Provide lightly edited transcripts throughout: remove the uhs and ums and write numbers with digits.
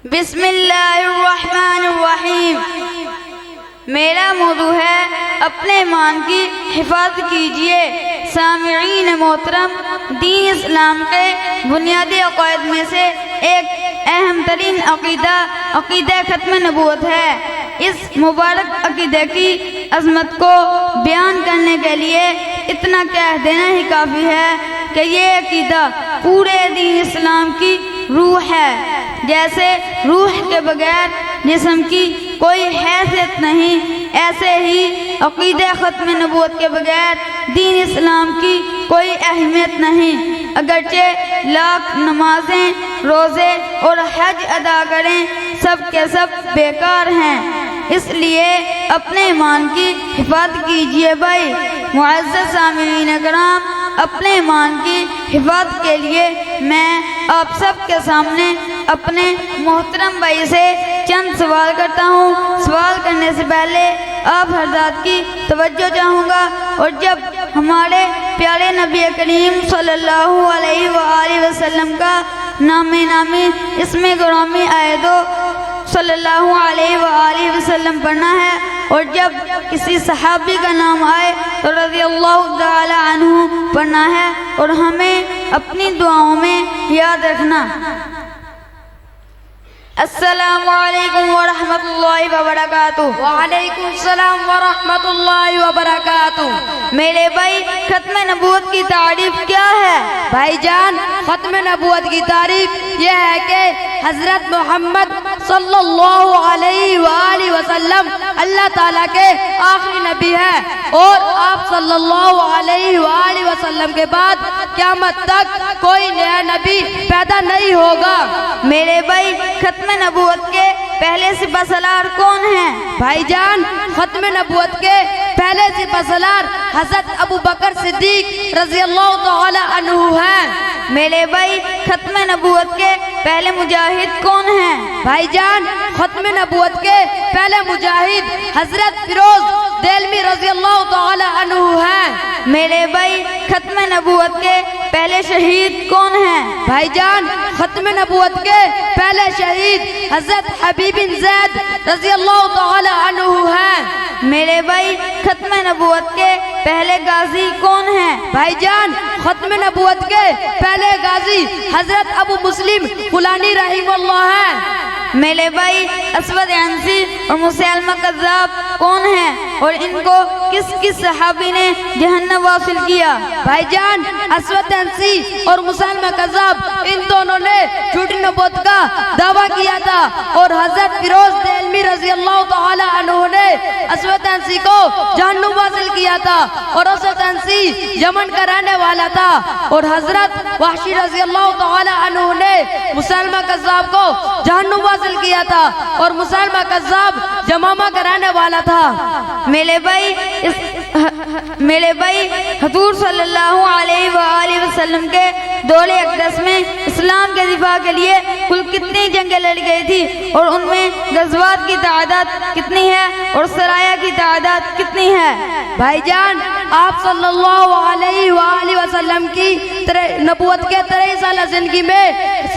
بسم اللہ الرحمن الرحیم۔ میرا موضوع ہے اپنے ایمان کی حفاظت کیجئے۔ سامعین محترم، دین اسلام کے بنیادی عقائد میں سے ایک اہم ترین عقیدہ ختم نبوت ہے۔ اس مبارک عقیدے کی عظمت کو بیان کرنے کے لیے اتنا کہہ دینا ہی کافی ہے کہ یہ عقیدہ پورے دین اسلام کی روح ہے۔ جیسے روح کے بغیر جسم کی کوئی حیثیت نہیں، ایسے ہی عقیدہ ختم نبوت کے بغیر دین اسلام کی کوئی اہمیت نہیں۔ اگرچہ لاکھ نمازیں، روزے اور حج ادا کریں، سب کے سب بیکار ہیں۔ اس لیے اپنے ایمان کی حفاظت کیجئے بھائی۔ معزز سامعین کرام، اپنے ایمان کی حفاظت کے لیے میں آپ سب کے سامنے اپنے محترم بھائی سے چند سوال کرتا ہوں۔ سوال کرنے سے پہلے آپ حضرات کی توجہ چاہوں گا، اور جب ہمارے پیارے نبی کریم صلی اللہ علیہ وآلہ وسلم کا نام نامی اسم گرامی آئے تو صلی اللہ علیہ وآلہ وسلم پڑھنا ہے، اور جب کسی صحابی کا نام آئے تو رضی اللہ تعالی عنہ پڑھنا ہے، اور ہمیں اپنی دعاؤں میں یاد رکھنا۔ السلام علیکم ورحمۃ اللہ وبرکاتہ۔ وعلیکم السلام ورحمۃ اللہ وبرکاتہ۔ میرے بھائی، ختم نبوت کی تعریف کیا ہے؟ بھائی جان، ختم نبوت کی تعریف یہ ہے کہ حضرت محمد صلی اللہ علیہ وآلہ وسلم اللہ تعالیٰ کے آخری نبی ہے، اور آپ صلی اللہ علیہ وآلہ وسلم کے بعد قیامت تک کوئی نیا نبی پیدا نہیں ہوگا۔ میرے بھائی، ختم نبوت کے پہلے سپہ سالار کون ہیں؟ بھائی جان، ختم نبوت کے پہلے سپہ سالار حضرت ابو بکر صدیق رضی اللہ تعالی عنہ ہیں۔ میرے بھائی، ختم نبوت کے پہلے مجاہد کون ہیں؟ بھائی جان، ختم نبوت کے پہلے مجاہد حضرت فیروز دہلوی رضی اللہ تعالی عنہ ہیں۔ میرے بھائی، ختم نبوت کے پہلے شہید کون ہیں؟ بھائی جان، ختم نبوت کے پہلے شہید حضرت حبیب بن زید رضی اللہ تعالی عنہ ہیں۔ میرے بھائی، ختم نبوت کے پہلے غازی کون ہیں؟ بھائی جان، ختم نبوت کے پہلے غازی حضرت ابو مسلم فلانی رحمہ اللہ ہیں۔ میرے بھائی، اسود عنسی اور مسیلمہ کذاب کون ہیں، اور ان کو کس کس صحابی نے جہنم واصل کیا؟ بھائی جان، اسود عنسی اور مسیلمہ کذاب ان دونوں نے جھوٹی نبوت کا دعویٰ کیا تھا، اور حضرت فیروز دہلوی رضی اللہ تعالی عنہ نے اسود عنسی کو جہنم واصل کیا تھا، اور اسود عنسی یمن کا رہنے والا تھا، اور حضرت وحشی رضی اللہ تعالی عنہ نے مسیلمہ کذاب کو جہنم واصل کیا تھا، اور مسیلمہ کذاب یمامہ کا رہنے والا تھا۔ میرے بھائی، حضور صلی اللہ علیہ وآلہ وسلم کے دور اقدس میں اسلام کے دفاع کے لیے کل کتنی جنگیں لڑی گئی تھی، اور ان میں غزوات کی تعداد کتنی ہے اور سرایہ کی تعداد کتنی ہے؟ بھائی جان، آپ صلی اللہ علیہ وآلہ وسلم کی نبوت کے 23 سالہ زندگی میں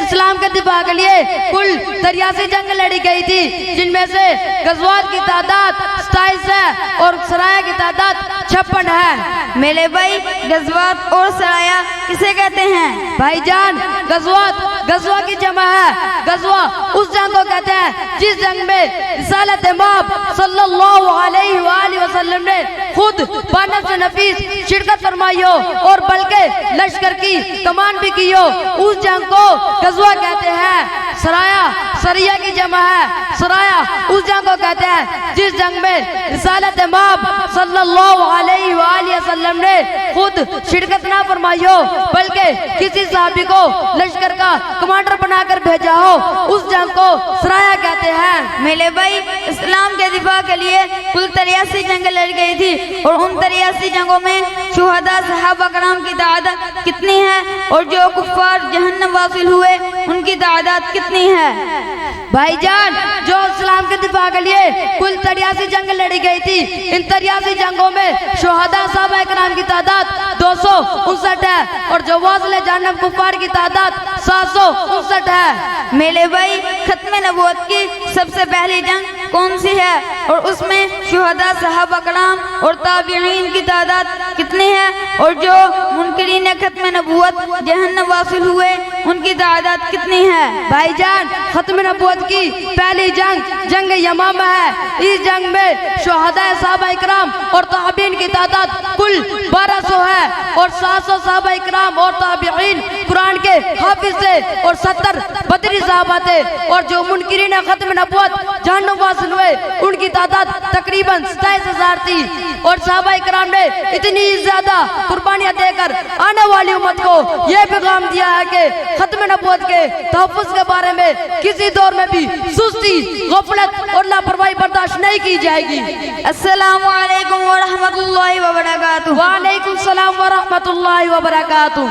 اسلام کے دفاع کے لیے کل 83 جنگ لڑی گئی تھی، جن میں سے غزوات کی تعداد 27 ہے اور سرایہ کی تعداد 56 ہے۔ میرے بھائی، غزوات اور سرایہ کسے کہتے ہیں؟ بھائی جان، غزوہ کی جمع ہے۔ غزوہ اس جنگ کو کہتے ہیں جس جنگ میں رسالت مآب صلی اللہ علیہ وآلہ وسلم نے خود بانفس نفیس شرکت فرمائی ہو، اور بلکہ لشکر کی کمان بھی کی ہو، اس جنگ کو غزوہ کہتے ہیں۔ سریہ کی جمع ہے۔ سرایہ اس جنگ کو کہتے ہیں جس جنگ میں رسالت مآب صلی اللہ علیہ وآلہ وسلم نے خود شرکت نہ فرمائی ہو، بلکہ کسی صحابی کو لشکر کا کمانڈر بنا کر بھیجا ہو، اس جنگ کو سرایہ کہتے ہیں۔ میرے بھائی، اسلام کے دفاع کے لیے کل 83 جنگیں لڑی گئی تھی، اور ان 83 جنگوں میں شہداء صحابہ کرام کی تعداد کتنی ہے، اور جو کفار جہنم واصل ہوئے ان کی تعداد کتنی ہے؟ بھائی جان، جو اسلام کے دفاع کے لیے کل 83 جنگ لڑی گئی تھی، ان 83 جنگوں میں شہداء صحابہ کرام کی تعداد 259 ہے، اور جو واصل جہنم کفار کی تعداد 759 ہے۔ میرے بھائی، ختم ختم نبوت کی سب سے پہلی جنگ کون سی ہے اور اس میں شہداء صحابہ کرام اور تابعین کی تعداد کتنی ہے اور جو منکرین ختم نبوت جہنم واصل ہوئے ان کی تعداد کتنی ہے؟ بھائی جان ختم نبوت کی پہلی جنگ جنگ یمامہ ہے. اس جنگ میں شہداء صحابہ اکرام اور تابعین کی تعداد کل 1200 ہے اور 700 صحابہ اکرام اور تابعین قرآن کے حافظ تھے اور 70 بدری صحابہ تھے اور جو منکرین ختم نبوت جہنم واصل ہوئے ان کی تعداد تقریباً 27,000 تھی اور صحابہ اکرام نے اتنی زیادہ قربانیاں دے کر آنے والی امت کو یہ پیغام دیا ہے کہ ختم نبوت کے تحفظ کے بارے میں کسی دور میں بھی سستی غفلت اور لاپرواہی برداشت نہیں کی جائے گی. السلام علیکم ورحمۃ اللہ وبرکاتہ. وعلیکم السلام ورحمۃ اللہ وبرکاتہ.